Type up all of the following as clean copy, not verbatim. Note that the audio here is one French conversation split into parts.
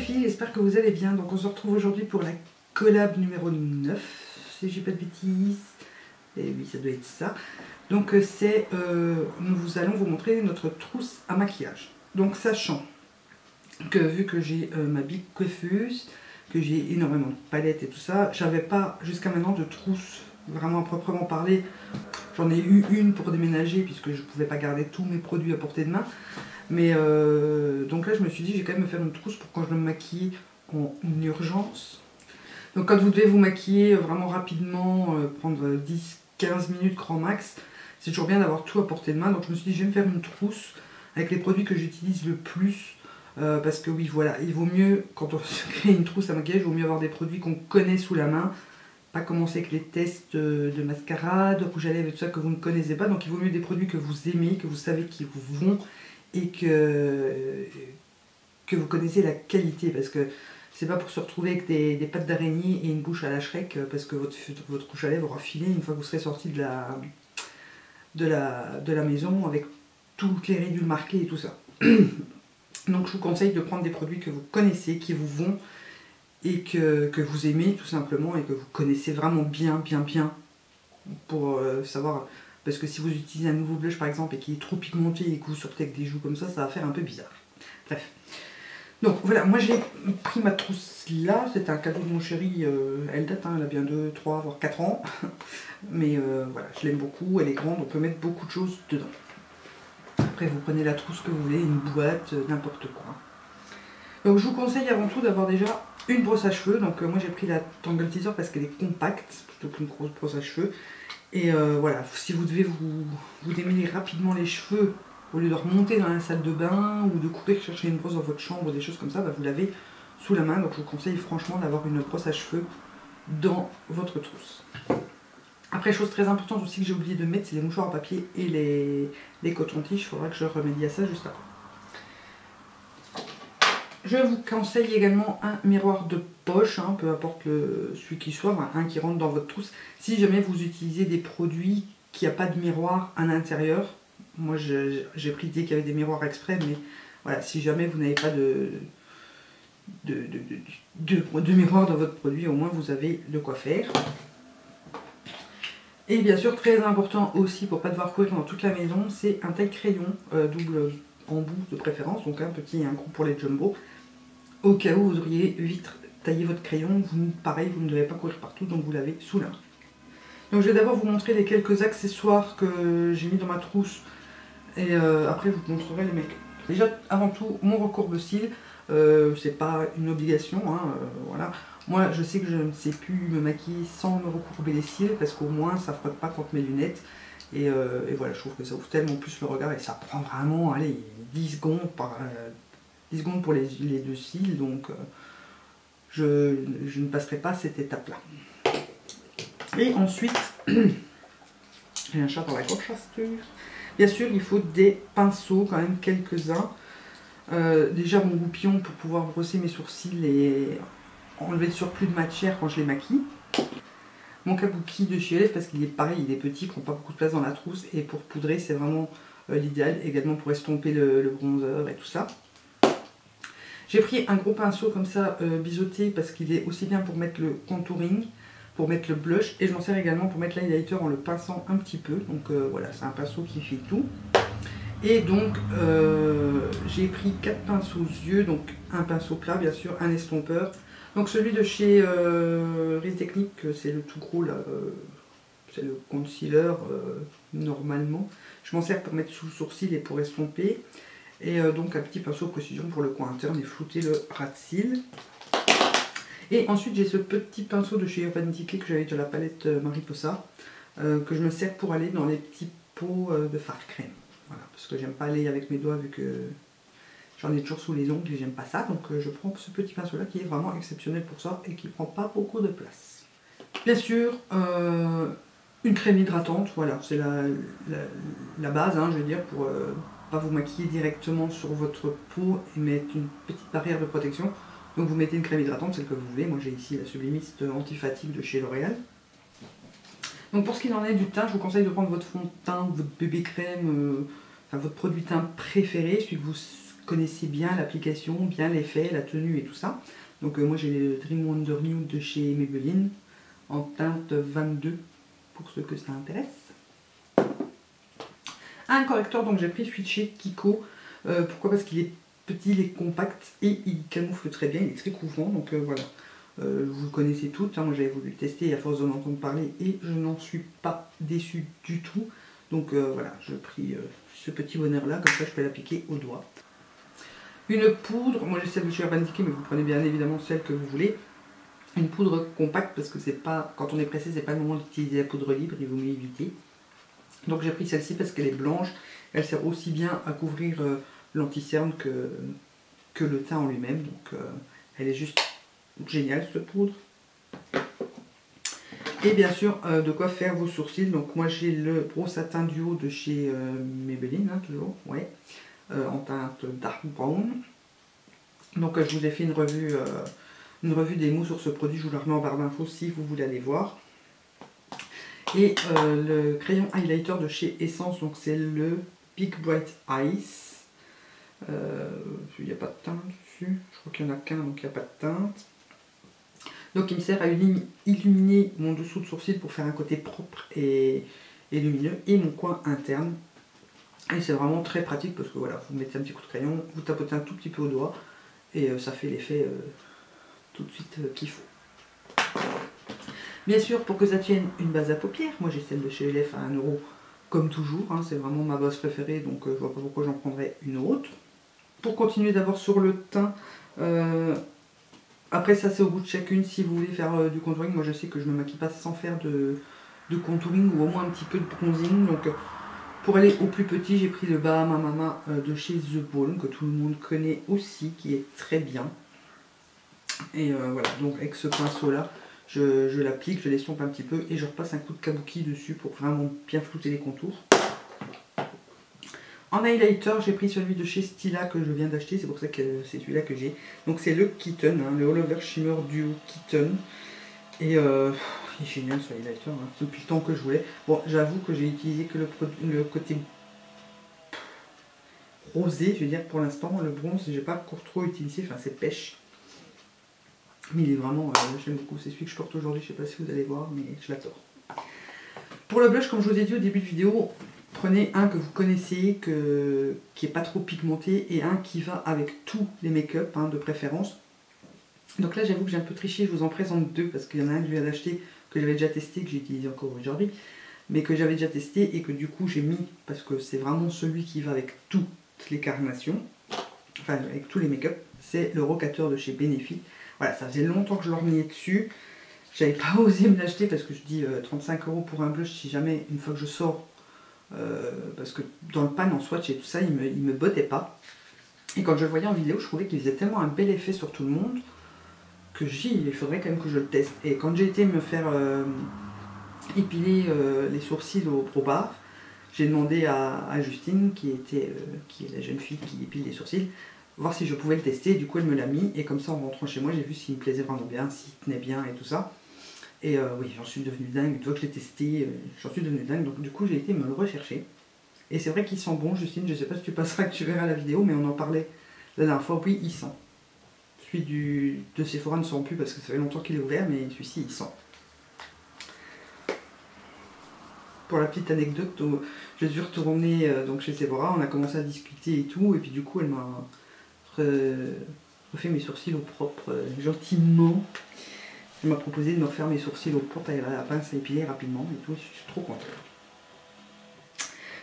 filles, j'espère que vous allez bien. Donc on se retrouve aujourd'hui pour la collab numéro 9, si j'ai pas de bêtises. Et oui, ça doit être ça. Donc nous allons vous montrer notre trousse à maquillage. Donc sachant que vu que j'ai ma big coiffeuse, que j'ai énormément de palettes et tout ça, j'avais pas jusqu'à maintenant de trousse vraiment à proprement parler. J'en ai eu une pour déménager puisque je pouvais pas garder tous mes produits à portée de main. Mais donc là je me suis dit j'ai quand même me faire une trousse pour quand je dois me maquiller en urgence. Donc quand vous devez vous maquiller vraiment rapidement, prendre 10-15 minutes grand max, c'est toujours bien d'avoir tout à portée de main. Donc je me suis dit je vais me faire une trousse avec les produits que j'utilise le plus. Parce que oui voilà, il vaut mieux quand on se crée une trousse à maquillage, il vaut mieux avoir des produits qu'on connaît sous la main. Pas commencer avec les tests de mascara, de rouge à lèvres et tout ça que vous ne connaissez pas. Donc il vaut mieux des produits que vous aimez, que vous savez qui vous vont et que vous connaissez la qualité, parce que c'est pas pour se retrouver avec des pattes d'araignée et une bouche à la Shrek parce que votre rouge à lèvres aura filé une fois que vous serez sorti de la maison avec toutes les ridules marquées et tout ça. Donc je vous conseille de prendre des produits que vous connaissez, qui vous vont et que vous aimez tout simplement et que vous connaissez vraiment bien pour savoir. Parce que si vous utilisez un nouveau blush par exemple et qui est trop pigmenté et que vous sortez avec des joues comme ça, ça va faire un peu bizarre. Bref. Donc voilà, moi j'ai pris ma trousse là, c'est un cadeau de mon chéri, elle date, hein, elle a bien 2, 3, voire 4 ans. Mais voilà, je l'aime beaucoup, elle est grande, on peut mettre beaucoup de choses dedans. Après vous prenez la trousse que vous voulez, une boîte, n'importe quoi. Donc je vous conseille avant tout d'avoir déjà une brosse à cheveux. Donc moi j'ai pris la Tangle Teezer parce qu'elle est compacte, plutôt qu'une grosse brosse à cheveux. Et voilà, si vous devez vous démêler rapidement les cheveux, au lieu de remonter dans la salle de bain ou de courir chercher une brosse dans votre chambre ou des choses comme ça, bah, vous l'avez sous la main. Donc je vous conseille franchement d'avoir une brosse à cheveux dans votre trousse. Après, chose très importante aussi que j'ai oublié de mettre, c'est les mouchoirs en papier et les cotons-tiges. Il faudra que je remédie à ça juste après. Je vous conseille également un miroir de poche, hein, peu importe celui qui soit, un qui rentre dans votre trousse. Si jamais vous utilisez des produits qui n'ont pas de miroir à l'intérieur, moi j'ai pris l'idée qu'il y avait des miroirs exprès, mais voilà, si jamais vous n'avez pas de miroir dans votre produit, au moins vous avez de quoi faire. Et bien sûr, très important aussi pour ne pas devoir courir dans toute la maison, c'est un taille-crayon double embout de préférence, donc un petit et un gros pour les jumbo. Au cas où vous auriez vite taillé votre crayon, pareil, vous ne devez pas courir partout, donc vous l'avez sous la main. Donc je vais d'abord vous montrer les quelques accessoires que j'ai mis dans ma trousse, et après je vous montrerai les make-up. Déjà, avant tout, mon recourbe-cils, c'est pas une obligation, hein, voilà. Moi, je sais que je ne sais plus me maquiller sans me recourber les cils, parce qu'au moins ça frotte pas contre mes lunettes. Et voilà, je trouve que ça ouvre tellement plus le regard, et ça prend vraiment, allez, 10 secondes pour les deux cils, donc je ne passerai pas cette étape-là. Et ensuite, j'ai un chat dans la gorge. Bien sûr, il faut des pinceaux, quand même quelques-uns. Déjà mon goupillon pour pouvoir brosser mes sourcils et enlever le surplus de matière quand je les maquille. Mon kabuki de chez Elf parce qu'il est pareil, il est petit, il prend pas beaucoup de place dans la trousse, et pour poudrer c'est vraiment l'idéal, également pour estomper le bronzer et tout ça. J'ai pris un gros pinceau comme ça biseauté parce qu'il est aussi bien pour mettre le contouring, pour mettre le blush, et je m'en sers également pour mettre l'highlighter en le pinçant un petit peu. Donc voilà, c'est un pinceau qui fait tout. Et donc j'ai pris 4 pinceaux aux yeux, donc un pinceau plat bien sûr, un estompeur. Donc celui de chez Real Technique, c'est le tout gros là, c'est le concealer normalement. Je m'en sers pour mettre sous le sourcil et pour estomper. Et donc un petit pinceau précision pour le coin interne et flouter le ras de cils. Et ensuite j'ai ce petit pinceau de chez Urban Decay que j'avais de la palette Mariposa, que je me sers pour aller dans les petits pots de fard crème. Voilà, parce que j'aime pas aller avec mes doigts vu que j'en ai toujours sous les ongles et j'aime pas ça. Donc je prends ce petit pinceau là qui est vraiment exceptionnel pour ça et qui prend pas beaucoup de place. Bien sûr, une crème hydratante, voilà, c'est la base, hein, je veux dire, pour pas vous maquiller directement sur votre peau et mettre une petite barrière de protection. Donc vous mettez une crème hydratante, celle que vous voulez. Moi j'ai ici la Sublimiste Anti-Fatigue de chez L'Oréal. Donc pour ce qu'il en est du teint, je vous conseille de prendre votre fond de teint, votre bébé crème, enfin votre produit teint préféré, celui que vous connaissez bien l'application, bien l'effet, la tenue et tout ça. Donc moi j'ai le Dream Wonder Nude de chez Maybelline en teinte 22 pour ceux que ça intéresse. Un correcteur, donc j'ai pris celui de chez Kiko. Pourquoi? Parce qu'il est petit, il est compact et il camoufle très bien, il est très couvrant. Donc voilà, vous le connaissez toutes, hein. Moi j'avais voulu le tester à force d'en entendre parler et je n'en suis pas déçue du tout. Donc voilà, je pris ce petit bonheur là, comme ça je peux l'appliquer au doigt. Une poudre, moi j'ai celle de chez Urban Decay, mais vous prenez bien évidemment celle que vous voulez. Une poudre compacte parce que c'est pas, quand on est pressé, c'est pas le moment d'utiliser la poudre libre, il vaut mieux éviter. Donc j'ai pris celle-ci parce qu'elle est blanche, elle sert aussi bien à couvrir l'anti-cerne que le teint en lui-même. Donc elle est juste géniale cette poudre. Et bien sûr de quoi faire vos sourcils. Donc moi j'ai le Pro Satin Duo de chez Maybelline, hein, toujours, ouais, en teinte dark brown. Donc je vous ai fait une revue des mots sur ce produit, je vous la remets en barre d'infos si vous voulez aller voir. Et le crayon highlighter de chez Essence, donc c'est le Big Bright Ice. Il n'y a pas de teinte dessus, je crois qu'il n'y en a qu'un, donc il n'y a pas de teinte. Donc il me sert à illuminer mon dessous de sourcil pour faire un côté propre et lumineux, et mon coin interne. Et c'est vraiment très pratique parce que voilà, vous mettez un petit coup de crayon, vous tapotez un tout petit peu au doigt, et ça fait l'effet tout de suite qu'il faut. Bien sûr, pour que ça tienne, une base à paupières. Moi j'ai celle de chez LF à 1 € comme toujours, hein, c'est vraiment ma base préférée, donc je vois pas pourquoi j'en prendrais une autre. Pour continuer d'abord sur le teint, après ça c'est au goût de chacune, si vous voulez faire du contouring. Moi je sais que je me maquille pas sans faire de contouring ou au moins un petit peu de bronzing, donc pour aller au plus petit j'ai pris le Bahama Mama de chez The Balm, que tout le monde connaît aussi, qui est très bien. Et voilà, donc avec ce pinceau là, je l'applique, je l'estompe un petit peu et je repasse un coup de kabuki dessus pour vraiment bien flouter les contours. En highlighter, j'ai pris celui de chez Stila que je viens d'acheter, c'est pour ça que c'est celui-là que j'ai. Donc c'est le Kitten, hein, le All Over Shimmer Duo Kitten. Et il est génial ce highlighter, hein, depuis le temps que je voulais. Bon, j'avoue que j'ai utilisé que le côté rosé, je veux dire pour l'instant. Le bronze, j'ai pas encore trop utilisé, enfin c'est pêche. Mais il est vraiment, j'aime beaucoup, c'est celui que je porte aujourd'hui, je sais pas si vous allez voir, mais je l'adore. Pour le blush, comme je vous ai dit au début de vidéo, prenez un que vous connaissez, qui est pas trop pigmenté, et un qui va avec tous les make-up, hein, de préférence. Donc là j'avoue que j'ai un peu triché, je vous en présente deux, parce qu'il y en a un que je viens d'acheter, que j'avais déjà testé, que j'ai utilisé encore aujourd'hui, mais que j'avais déjà testé, et que du coup j'ai mis, parce que c'est vraiment celui qui va avec toutes les carnations, enfin avec tous les make-up, c'est le Rocateur de chez Benefit. Voilà, ça faisait longtemps que je l'orgnais dessus. J'avais pas osé me l'acheter parce que je dis 35 € pour un blush si jamais, une fois que je sors, parce que dans le pan en swatch et tout ça, il me bottait pas. Et quand je le voyais en vidéo, je trouvais qu'il faisait tellement un bel effet sur tout le monde que j'ai dit, il faudrait quand même que je le teste. Et quand j'ai été me faire épiler les sourcils au Pro Bar, j'ai demandé à Justine, qui est la jeune fille qui épile les sourcils, voir si je pouvais le tester. Du coup elle me l'a mis, et comme ça en rentrant chez moi j'ai vu s'il me plaisait vraiment bien, s'il tenait bien et tout ça. Et oui, j'en suis devenue dingue. Une fois que je l'ai testé, j'en suis devenue dingue, donc du coup j'ai été me le rechercher. Et c'est vrai qu'il sent bon, Justine, je sais pas si tu passeras, que tu verras la vidéo, mais on en parlait la dernière fois. Oui, il sent. Celui de Sephora ne sent plus parce que ça fait longtemps qu'il est ouvert, mais celui-ci il sent. Pour la petite anecdote, je suis retournée donc chez Sephora, on a commencé à discuter et tout, et puis du coup elle m'a refait mes sourcils au propre, gentiment. Elle m'a proposé de me refaire mes sourcils au propre à la pince à épiler rapidement et tout, je suis trop contente.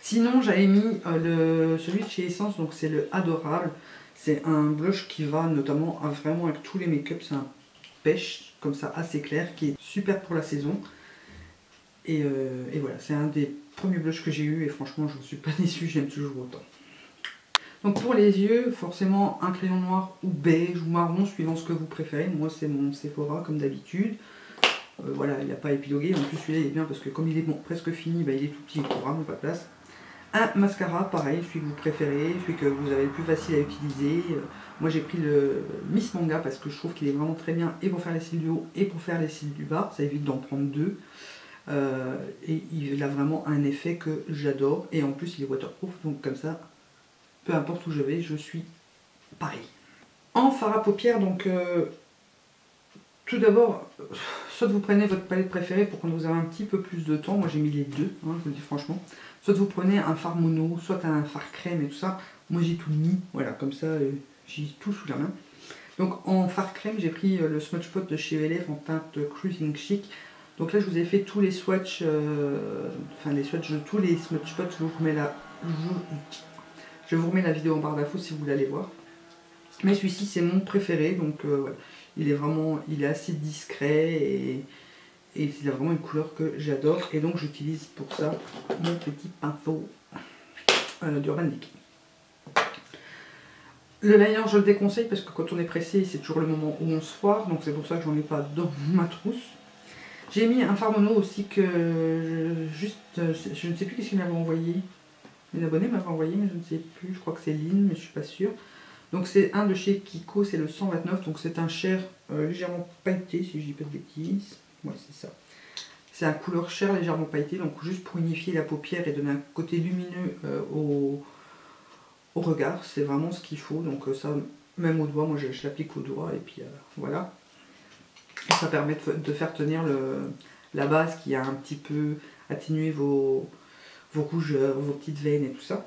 Sinon j'avais mis celui de chez Essence, donc c'est le Adorable. C'est un blush qui va notamment vraiment avec tous les make-up, c'est un pêche comme ça assez clair qui est super pour la saison. Et voilà, c'est un des premiers blushs que j'ai eu et franchement je ne suis pas déçue, j'aime toujours autant. Donc pour les yeux, forcément un crayon noir ou beige ou marron suivant ce que vous préférez. Moi c'est mon Sephora comme d'habitude. Voilà, il n'a pas épilogué, en plus celui-là il est bien parce que comme il est presque fini, bah, il est tout petit, il prend vraiment pas de place. Un mascara, pareil, celui que vous préférez, celui que vous avez le plus facile à utiliser. Moi j'ai pris le Miss Manga parce que je trouve qu'il est vraiment très bien et pour faire les cils du haut et pour faire les cils du bas. Ça évite d'en prendre deux. Et il a vraiment un effet que j'adore. Et en plus il est waterproof, donc comme ça, peu importe où je vais, je suis pareil. En fard à paupières, donc tout d'abord, soit vous prenez votre palette préférée pour quand vous avez un petit peu plus de temps, moi j'ai mis les deux, hein, je vous le dis franchement, soit vous prenez un fard mono, soit un fard crème et tout ça, moi j'ai tout mis, voilà, comme ça j'ai tout sous la main. Donc en fard crème, j'ai pris le Smudge Pot de chez Elef en teinte Cruising Chic. Donc là je vous ai fait tous les swatchs, tous les Smudge Pots, je vous remets la vidéo en barre d'infos si vous voulez aller voir. Mais celui-ci c'est mon préféré, donc voilà. Il est assez discret et il a vraiment une couleur que j'adore. Et donc j'utilise pour ça mon petit pinceau d'Urban Decay. Le liner je le déconseille parce que quand on est pressé c'est toujours le moment où on se foire. Donc c'est pour ça que j'en ai pas dans ma trousse. J'ai mis un fard mono aussi que je ne sais plus qu'est-ce qu'il m'avait envoyé. Mes abonnés m'avaient envoyé mais je ne sais plus. Je crois que c'est Lynn mais je suis pas sûre. Donc c'est un de chez Kiko, c'est le 129, donc c'est un chair légèrement pailleté, si je dis pas de bêtises. Ouais, c'est ça. C'est un couleur chair légèrement pailleté, donc juste pour unifier la paupière et donner un côté lumineux au regard. C'est vraiment ce qu'il faut, donc ça, même au doigt, moi je l'applique au doigt, et puis voilà. Et ça permet de faire tenir la base qui a un petit peu atténué vos rougeurs, vos petites veines et tout ça.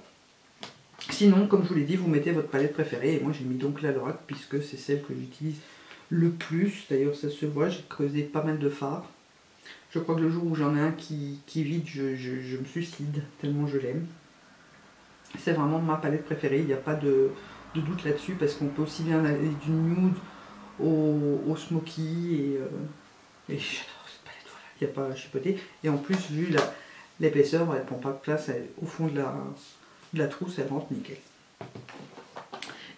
Sinon, comme je vous l'ai dit, vous mettez votre palette préférée. Et moi, j'ai mis donc la Lorac puisque c'est celle que j'utilise le plus. D'ailleurs, ça se voit, j'ai creusé pas mal de fards. Je crois que le jour où j'en ai un qui vide, je me suicide tellement je l'aime. C'est vraiment ma palette préférée, il n'y a pas de doute là-dessus parce qu'on peut aussi bien aller du nude au smoky. Et j'adore cette palette, voilà, il n'y a pas à chipoter. Et en plus, vu l'épaisseur, elle ne prend pas de place au fond de la trousse, elle rentre nickel.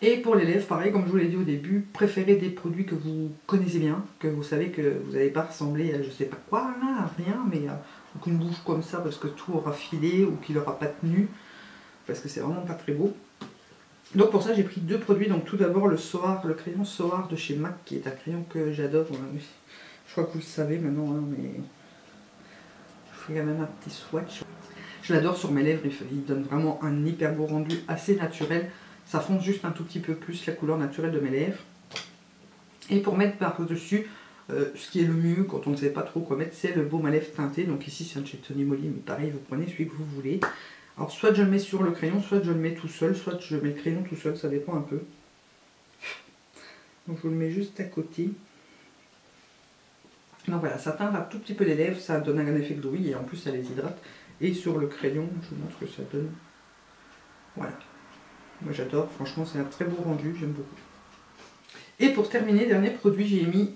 Et pour les lèvres, pareil, comme je vous l'ai dit au début, préférez des produits que vous connaissez bien, que vous savez que vous n'allez pas ressembler à je sais pas quoi, là, rien, mais donc une bouche comme ça parce que tout aura filé ou qu'il n'aura pas tenu, parce que c'est vraiment pas très beau. Donc pour ça j'ai pris deux produits, donc tout d'abord le crayon Soar de chez MAC, qui est un crayon que j'adore, je crois que vous le savez maintenant, hein, mais je ferai quand même un petit swatch. Je l'adore sur mes lèvres, il donne vraiment un hyper beau rendu, assez naturel. Ça fonce juste un tout petit peu plus la couleur naturelle de mes lèvres. Et pour mettre par-dessus, ce qui est le mieux quand on ne sait pas trop quoi mettre, c'est le baume à lèvres teinté. Donc ici c'est un de chez Tony Moly, mais pareil, vous prenez celui que vous voulez. Alors soit je le mets sur le crayon, soit je le mets tout seul, soit je mets le crayon tout seul, ça dépend un peu. Donc je vous le mets juste à côté. Donc voilà, ça teinte un tout petit peu les lèvres, ça donne un effet glowy et en plus ça les hydrate. Et sur le crayon, je vous montre ce que ça donne. Voilà. Moi j'adore, franchement c'est un très beau rendu, j'aime beaucoup. Et pour terminer, dernier produit, j'ai mis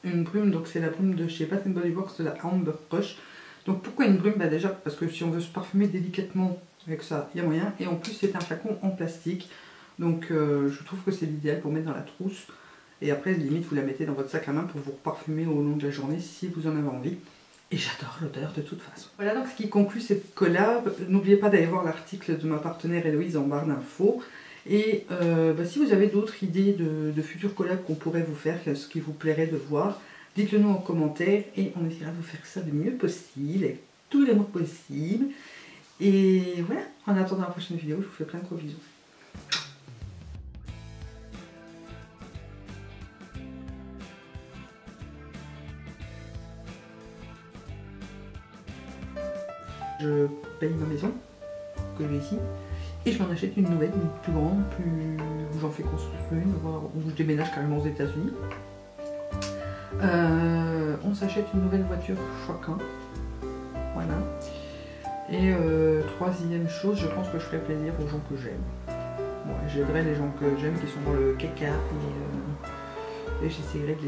une brume, donc c'est la brume de chez Bath & Body Works, de la Amber Crush. Donc pourquoi une brume? Bah déjà parce que si on veut se parfumer délicatement avec ça, il y a moyen. Et en plus c'est un flacon en plastique, donc je trouve que c'est l'idéal pour mettre dans la trousse. Et après limite vous la mettez dans votre sac à main pour vous parfumer au long de la journée si vous en avez envie. Et j'adore l'odeur de toute façon. Voilà donc ce qui conclut cette collab. N'oubliez pas d'aller voir l'article de ma partenaire Héloïse en barre d'infos. Et si vous avez d'autres idées de futures collabs qu'on pourrait vous faire, ce qui vous plairait de voir, dites-le nous en commentaire et on essaiera de vous faire ça du mieux possible, avec tous les mots possibles. Et voilà, en attendant la prochaine vidéo, je vous fais plein de gros bisous. Je paye ma maison que j'ai ici et je m'en achète une nouvelle, une plus grande, où j'en fais construire une, où je déménage carrément aux États-Unis. On s'achète une nouvelle voiture chacun, voilà. Et troisième chose, je pense que je ferai plaisir aux gens que j'aime. Ouais, j'aiderai les gens que j'aime qui sont dans le caca et j'essaierai de les